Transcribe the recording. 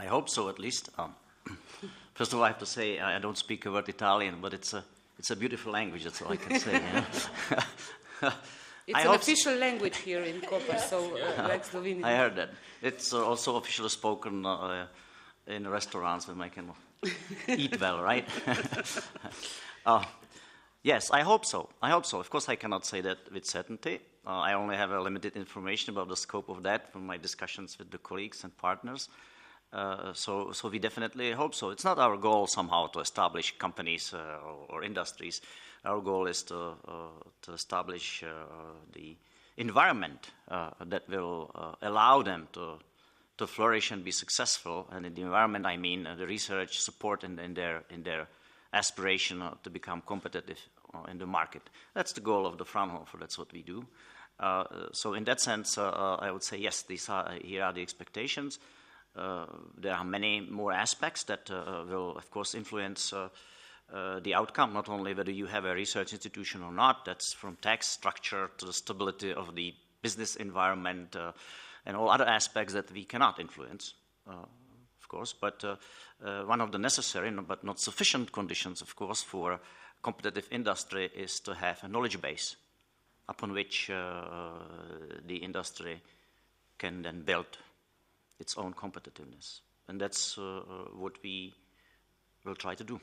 I hope so, at least. First of all, I have to say I don't speak a word Italian, but it's a beautiful language. That's all I can say. It's an official language here in Koper, so like Slovenian. I heard that. It's also officially spoken in restaurants where I can eat well, right? Yes, I hope so. I hope so. Of course, I cannot say that with certainty. I only have a limited information about the scope of that from my discussions with the colleagues and partners. So we definitely hope so. It's not our goal somehow to establish companies or industries. Our goal is to establish the environment that will allow them to flourish and be successful. And in the environment, I mean the research support in their aspiration to become competitive in the market. That's the goal of the Fraunhofer. That's what we do. So in that sense, I would say yes. Here are the expectations. There are many more aspects that will, of course, influence the outcome, not only whether you have a research institution or not. That's from tax structure to the stability of the business environment and all other aspects that we cannot influence, of course. But one of the necessary but not sufficient conditions, of course, for competitive industry is to have a knowledge base upon which the industry can then build its own competitiveness. And that's what we will try to do.